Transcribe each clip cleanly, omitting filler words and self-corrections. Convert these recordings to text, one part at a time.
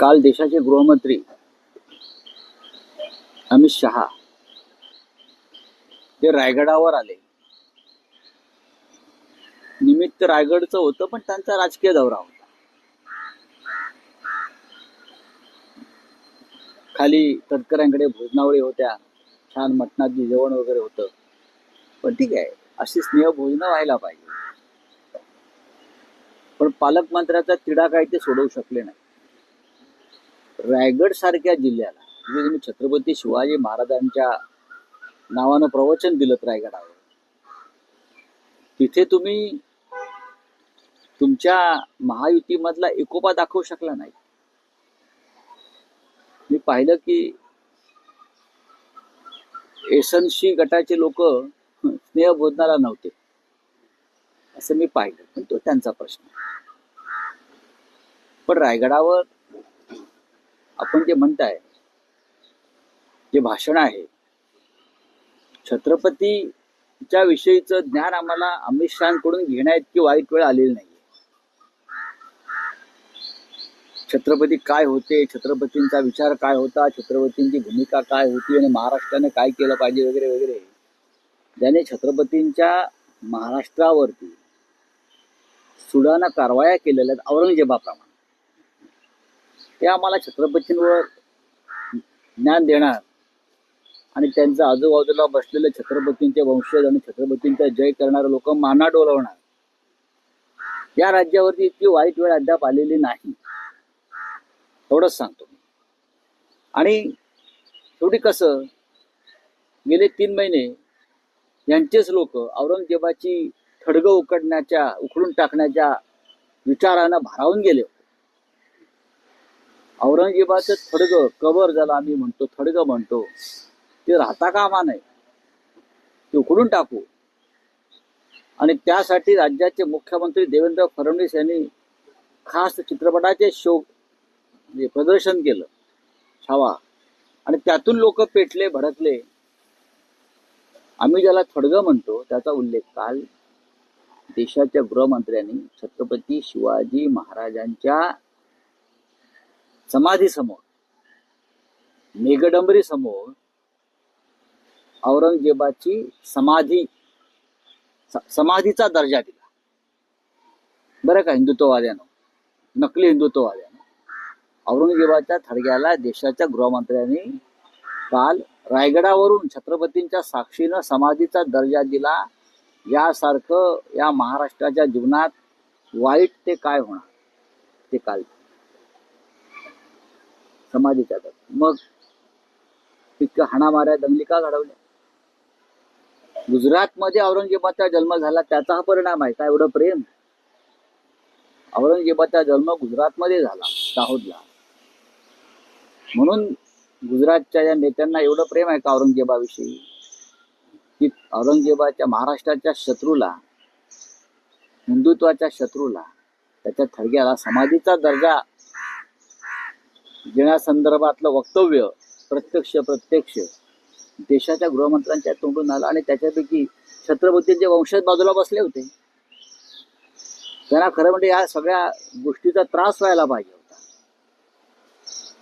काल देशाचे गृहमंत्री अमित शहा ते रायगडावर आले. निमित्त रायगडचं होतं, पण त्यांचा राजकीय दौरा होता. खाली तटकऱ्यांकडे भोजनावळी होत्या, छान मटणाची जेवण वगैरे होतं. पण ठीक आहे, अशी स्नेह भोजनं व्हायला पाहिजे. पण पालकमंत्र्याचा तिढा काही ते सोडवू शकले नाही. रायगड सारख्या जिल्ह्याला म्हणजे तुम्ही छत्रपती शिवाजी महाराजांच्या नावानं प्रवचन दिलं रायगडावर, तिथे तुम्ही तुमच्या महायुतीमधला एकोपा दाखवू शकला नाही. मी पाहिलं की एसएनसी गटाचे लोक स्नेहभोजनाला नव्हते, असं मी पाहिलं. पण तो त्यांचा प्रश्न. पण रायगडावर आपण जे म्हणताय, जे भाषण आहे, छत्रपतीच्या विषयीचं ज्ञान आम्हाला अमित शहाकडून घेण्याइतकी वाईट वेळ आलेली नाही. छत्रपती काय होते, छत्रपतींचा विचार काय होता, छत्रपतींची भूमिका काय होती आणि महाराष्ट्राने काय केलं पाहिजे वगैरे वगैरे, ज्याने छत्रपतींच्या महाराष्ट्रावरती सुडाना कारवाया केलेल्या आहेत औरंगजेबाप्रमाणे, ते आम्हाला छत्रपतींवर ज्ञान देणार आणि त्यांच्या आजूबाजूला बसलेले छत्रपतींचे वंशज आणि छत्रपतींचा जय करणारे लोक माना डोलवणार. या राज्यावरती इतकी वाईट वेळ अद्याप आलेली नाही, एवढंच सांगतो. आणि शेवटी कसं, गेले 3 महिने यांचेच लोक औरंगजेबाची थडगं उखडून टाकण्याच्या विचारानं भारावून गेले. औरंगजेबाचं थडगं, कबर ज्याला आम्ही म्हणतो, थडगं म्हणतो, ते राहता कामा नये, ते उखडून टाकू. आणि त्यासाठी राज्याचे मुख्यमंत्री देवेंद्र फडणवीस यांनी खास चित्रपटाचे प्रदर्शन केलं, छावा. आणि त्यातून लोक पेटले, भडकले. आम्ही ज्याला थडगं म्हणतो त्याचा उल्लेख काल देशाच्या गृहमंत्र्यांनी छत्रपती शिवाजी महाराजांच्या समाधीसमोर, मेघडंबरी समोर औरंगजेबाची समाधीचा दर्जा दिला. बरं का, हिंदुत्ववाद्यानं, नकली हिंदुत्ववाद्यानं औरंगजेबाच्या थडग्याला देशाच्या गृहमंत्र्यांनी काल रायगडावरून छत्रपतींच्या साक्षीनं समाधीचा दर्जा दिला. यासारखं या महाराष्ट्राच्या जीवनात वाईट ते काय होणार, ते काल समाधीचा दर्जा. मग इतकं हाणामाऱ्या दंगली का घडवल्या? गुजरातमध्ये औरंगजेबाचा जन्म झाला, त्याचा हा परिणाम आहे का एवढं प्रेम? औरंगजेबाचा जन्म गुजरातमध्ये झाला, दाहोदला. म्हणून गुजरातच्या या नेत्यांना एवढं प्रेम आहे का औरंगजेबाविषयी, की औरंगजेबाच्या महाराष्ट्राच्या शत्रूला, हिंदुत्वाच्या शत्रूला, त्याच्या थडग्याला समाधीचा दर्जा देण्यासंदर्भातलं वक्तव्य प्रत्यक्ष देशाच्या गृहमंत्र्यांच्या तोंडून आलं. आणि त्याच्यापैकी छत्रपतींचे वंशज बाजूला बसले होते. त्यांना खरं म्हणजे या सगळ्या गोष्टीचा त्रास व्हायला पाहिजे होता.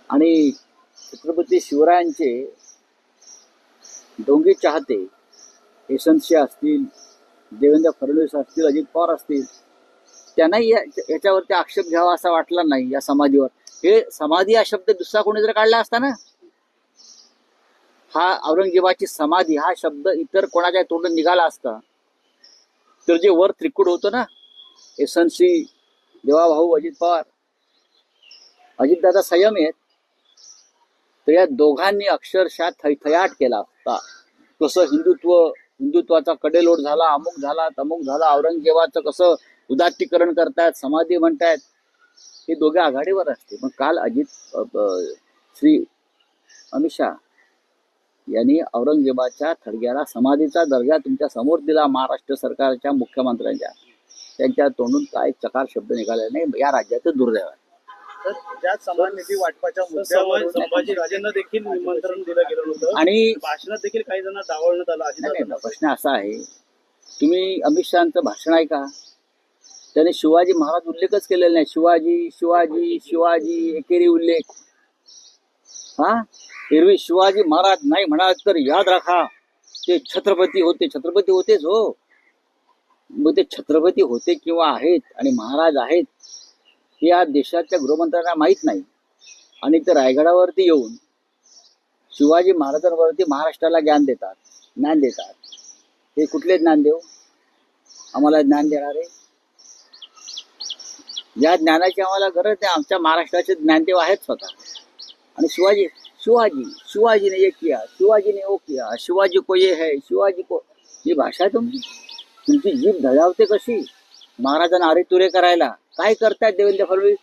आणि छत्रपती शिवरायांचे डोंगी चाहते, एसएनसी असतील, देवेंद्र फडणवीस असतील, अजित पवार असतील, त्यांनाही याच्यावरती आक्षेप घ्यावा असा वाटला नाही या समाधीवर. हे समाधी हा शब्द दुसरा कोणी जर काढला असता ना, हा औरंगजेबाची समाधी हा शब्द इतर कोणाच्या तोंडून निघाला असता, तर जे वर त्रिकूट होतं ना, एसएनसी, देवाभाऊ, अजित पवार, अजितदादा संयम आहेत, तर या दोघांनी अक्षरशः थैथयाट केला असता. कसं हिंदुत्वाचा कडेलोट झाला, अमुक झाला, तमुक झाला, औरंगजेबाचं कसं उदात्तीकरण करतायत, समाधी म्हणतायत, हे दोघे आघाडीवर असते. पण काल श्री अमित शहा यांनी औरंगजेबाच्या थडग्याला समाधीचा दर्जा तुमच्या समोर दिला. महाराष्ट्र सरकारच्या मुख्यमंत्र्यांच्या, त्यांच्या तोंडून काय चकार शब्द निघाले नाही. या राज्याचं दुर्दैव आहे. ज्या समान निधी वाटपाच्या मुद्द्यावर संभाजीराजेंना देखील निमंत्रण दिलं गेलं होतं आणि भाषणात देखील काही जण डावलण्यात आलं. प्रश्न असा आहे, तुम्ही अमित शहाचं भाषण ऐका, त्याने शिवाजी महाराज उल्लेखच केलेला नाही. शिवाजी शिवाजी शिवाजी एकेरी उल्लेख. हा, एरवी शिवाजी महाराज नाही म्हणाल तर याद राखा ते छत्रपती होते. छत्रपती होतेच हो. मग ते छत्रपती होते किंवा आहेत आणि महाराज आहेत हे या देशाच्या गृहमंत्र्यांना माहीत नाही. आणि ते रायगडावरती येऊन शिवाजी महाराजांवरती महाराष्ट्राला ज्ञान देतात. हे कुठले ज्ञान देव आम्हाला ज्ञान देणारे? या ज्ञानाची आम्हाला गरज नाही. आमच्या महाराष्ट्राचे ज्ञानदेव आहेत स्वतः. आणि शिवाजी ने ये किया, शिवाजी ने वो किया, शिवाजी को ये है, शिवाजी को, ही भाषा तुमची जीभ धजावते कशी महाराजांना अरे तुरे करायला. काय करतायत देवेंद्र फडणवीस?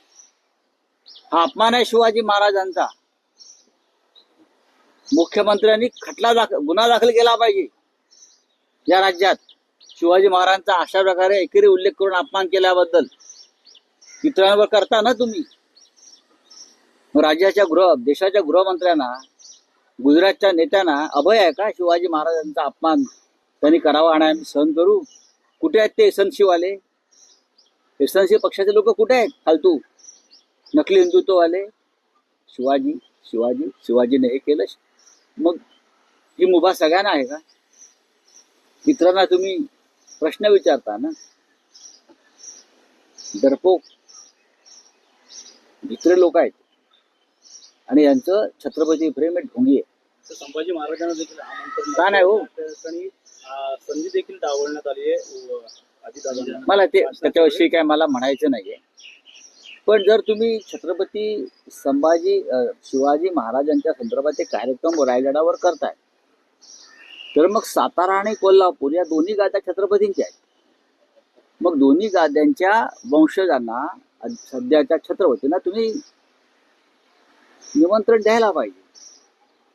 हा अपमान आहे शिवाजी महाराजांचा. मुख्यमंत्र्यांनी गुन्हा दाखल केला पाहिजे या राज्यात शिवाजी महाराजांचा अशा प्रकारे एकेरी उल्लेख करून अपमान केल्याबद्दल. इतरांवर करता ना तुम्ही. देशाच्या गृहमंत्र्यांना, गुजरातच्या नेत्यांना अभय आहे का शिवाजी महाराजांचा अपमान त्यांनी करावा आणि आम्ही सहन करू? कुठे आहेत ते एसएनसीवाले? एसएनसी पक्षाचे लोक कुठे आहेत? फालतू नकली हिंदुत्ववाले. शिवाजीने हे केलं. मग ही मुभा सगळ्यांना आहे का? इतरांना तुम्ही प्रश्न विचारता ना. डरपोक भित्रे लोक आहेत आणि यांचं छत्रपती प्रेम ढोंगी आहे. संभाजी महाराजांना देखील आमंत्रण का नाही हो? संधी देखील डावलण्यात आली आहे अजितदादांना. मला त्याच्याविषयी काय मला म्हणायचं नाहीये. पण जर तुम्ही छत्रपती शिवाजी महाराजांच्या संदर्भात एक कार्यक्रम रायगडावर करताय तर मग सातारा आणि कोल्हापूर या दोन्ही गाद्या छत्रपतींच्या आहेत. मग दोन्ही गाद्यांच्या वंशजांना, सध्याच्या छत्रपतींना तुम्ही निमंत्रण द्यायला पाहिजे.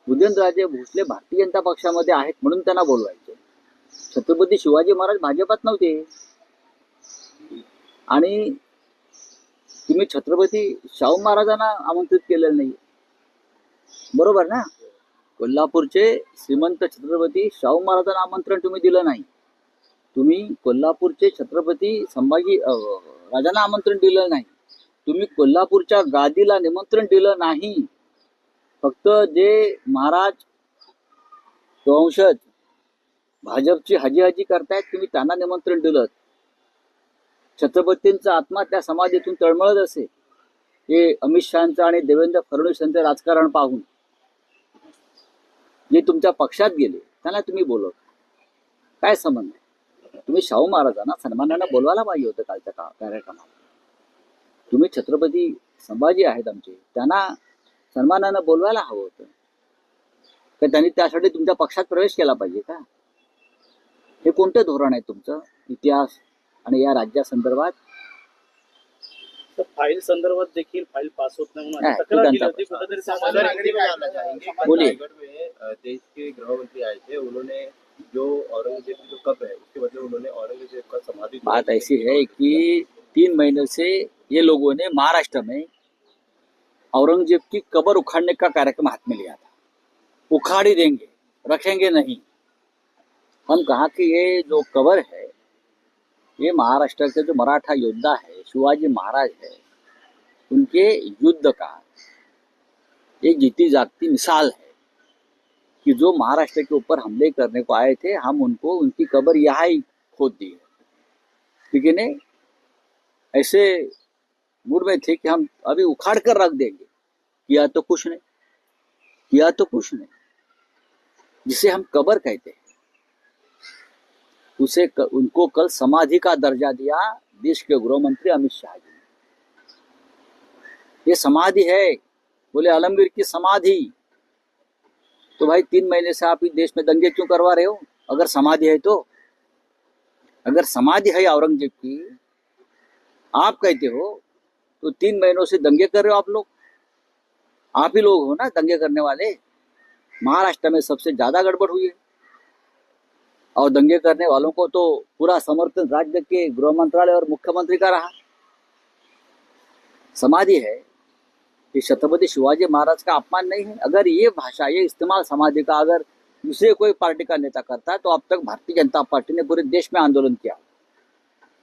उदयनराजे भोसले भारतीय जनता पक्षामध्ये आहेत म्हणून त्यांना बोलवायचे. छत्रपती शिवाजी महाराज भाजपात नव्हते. आणि तुम्ही छत्रपती शाहू महाराजांना आमंत्रित केलेलं नाही, बरोबर ना? कोल्हापूरचे श्रीमंत छत्रपती शाहू महाराजांना आमंत्रण तुम्ही दिलं नाही. तुम्ही कोल्हापूरचे छत्रपती संभाजी राजांना आमंत्रण दिलं नाही. तुम्ही कोल्हापूरच्या गादीला निमंत्रण दिलं नाही. फक्त जे महाराज वंशज भाजपची हाजी करतायत तुम्ही त्यांना निमंत्रण दिलं. छत्रपतींचा आत्मा त्या समाधीतून तळमळत असे. हे अमित शहाचं आणि देवेंद्र फडणवीस यांचं राजकारण पाहून जे तुमच्या पक्षात गेले त्यांना तुम्ही बोलवत. काय संबंध? तुम्ही शाहू महाराजांना सन्मानानं बोलवायला पाहिजे होतं कालच्या कार्यक्रमात. तुम्ही छत्रपती संभाजी आहेत आमचे, त्यांना सन्मानानं बोलवायला हवं होतं का? त्यांनी त्यासाठी तुमच्या पक्षात प्रवेश केला पाहिजे का? हे कोणतं धोरण आहे तुमचं इतिहास आणि या राज्यासंदर्भात? फाइल संदर्भात देखील फाइल पास होत नाही म्हणून तक्रार केली होती. कुठेतरी बोलिए. देश के गृह मंत्री आए थे, उन्होंने जो औरंगजेब की जो कब्र है उसके बदले उन्होंने औरंगजेब का समाधि. बात ऐसी है कि 3 महीने से ये लोगों ने महाराष्ट्र में औरंगजेब की कब्र उखाड़ने का कार्यक्रम हाथ में लिया था. उखाड़ ही देंगे, रखेंगे नहीं. हम कहा कि ये जो कब्र है ये महाराष्ट्र के जो मराठा योद्धा है शिवाजी महाराज है उनके युद्ध का एक जीती जागती मिसाल है कि जो महाराष्ट्र के ऊपर हमले करने को आए थे हम उनको उनकी कब्र यहाँ ही खोद दी है. ठीक है नहीं? ऐसे मूड में थे कि हम अभी उखाड़ कर रख देंगे. किया तो कुछ नहीं. जिसे हम कब्र कहते हैं उनको कल समाधि का दर्जा दिया देश के गृह मंत्री अमित शाह जी ने. ये समाधि है, बोले आलमगीर की समाधि. तो भाई 3 महीने से आप इस देश में दंगे क्यों करवा रहे हो? अगर समाधि है तो, अगर समाधि है औरंगजेब की आप कहते हो तो 3 महीनों से दंगे कर रहे हो आप लोग. आप ही लोग हो ना दंगे करने वाले. महाराष्ट्र में सबसे ज्यादा गड़बड़ हुई है और दंगे करने वालों को तो पूरा समर्थन राज्य के गृह मंत्रालय और मुख्यमंत्री का रहा. समाधि है, ये छत्रपति शिवाजी महाराज का अपमान नहीं है. अगर ये भाषा, ये इस्तेमाल समाधि का अगर दूसरे कोई पार्टी का नेता करता है तो अब तक भारतीय जनता पार्टी ने पूरे देश में आंदोलन किया.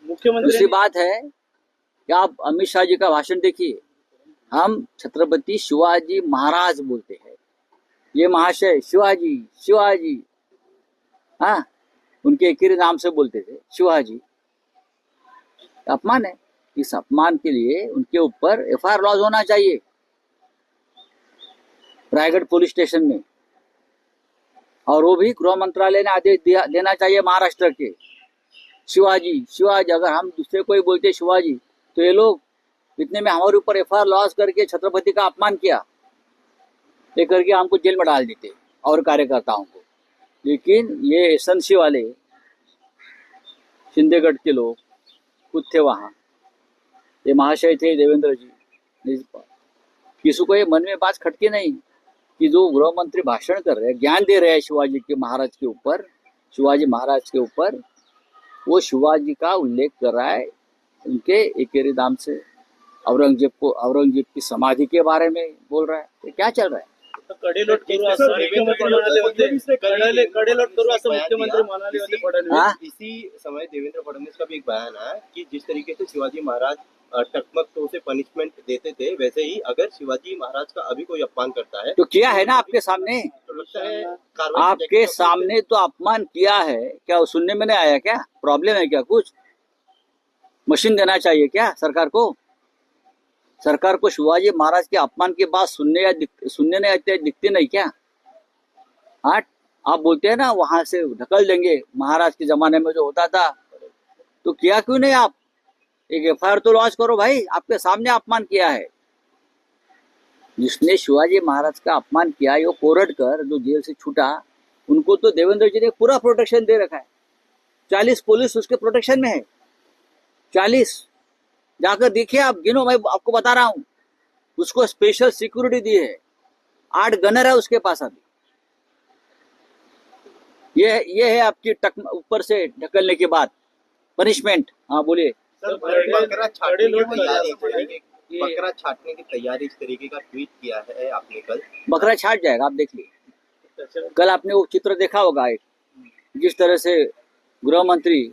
मुख्यमंत्री दूसरी बात है कि आप अमित शाह जी का भाषण देखिए, हम छत्रपति शिवाजी महाराज बोलते हैं, ये महाशय शिवाजी शिवाजी, हाँ उनके एक ही नाम से बोलते थे शिवाजी। अपमान है। इस अपमान के लिए उनके ऊपर एफआईआर लॉज होना चाहिए रायगढ़ पुलिस स्टेशन में, और वो भी गृह मंत्रालय ने आदेश देना चाहिए महाराष्ट्र के, शिवाजी शिवाजी। अगर हम दूसरे कोई बोलते शिवाजी तो ये लोग इतने में हमारे ऊपर एफआईआर लॉज करके छत्रपति का अपमान किया, ये करके हमको जेल में डाल देते और कार्यकर्ताओं को। लेकिन ये एसएनसी वाले शिंदेगढ़ के लोग खुद थे वहाँ, ये महाशय थे देवेंद्र जी, किसी को ये मन में बात खटकी नहीं कि जो गृह मंत्री भाषण कर रहे हैं, ज्ञान दे रहे हैं शिवाजी के महाराज के ऊपर, शिवाजी महाराज के ऊपर, वो शिवाजी का उल्लेख कर रहा है उनके एकेरी नाम से, औरंगजेब की समाधि के बारे में बोल रहा है। तो क्या चल रहा है? कडेलोट करू असं मुख्यमंत्री म्हणाले होते, कडेलोट करू असं मुख्यमंत्री म्हणाले होते फडणवीस। इसी समय देवेंद्र फडणवीस का भी एक बयान है कि जिस तरीके से शिवाजी महाराज टकमक तो उसे पनिशमेंट देते थे, वैसे ही अगर शिवाजी महाराज का अभी कोई अपमान करता है तो किया है ना आपके सामने, तो लगता है कार्रवाई आपके सामने तो अपमान किया है। क्या सुनने में नहीं आया? क्या प्रॉब्लम है? क्या कुछ मशीन देना चाहिए क्या सरकार को? सरकार को शिवाजी महाराज के अपमान की बात सुनने नहीं आते, दिखते नहीं क्या? हाँ, आप बोलते हैं ना वहां से ढकल देंगे, महाराज के जमाने में जो होता था, तो किया क्यों नहीं आप? एक एफआईआर तो लॉन्च करो भाई, आपके सामने अपमान किया है। जिसने शिवाजी महाराज का अपमान किया, वो कोरटकर जो जेल से छूटा, उनको तो देवेंद्र जी ने पूरा प्रोटेक्शन दे रखा है। 40 पुलिस उसके प्रोटेक्शन में है, 40। जाकर देखिए आप, गिनो, मैं आपको बता रहा हूं, उसको स्पेशल सिक्योरिटी दी है, 8 गनर है उसके पास अभी। ये है आपकी ऊपर से ढकलने के बाद पनिशमेंट। हाँ बोलिए। सर, बकरा छाटने की तैयारी इस तरीके का ट्वीट किया है आपने कल। बकरा छाट जाएगा, आप देखिए। कल आपने वो चित्र देखा होगा, एक जिस तरह से गृह मंत्री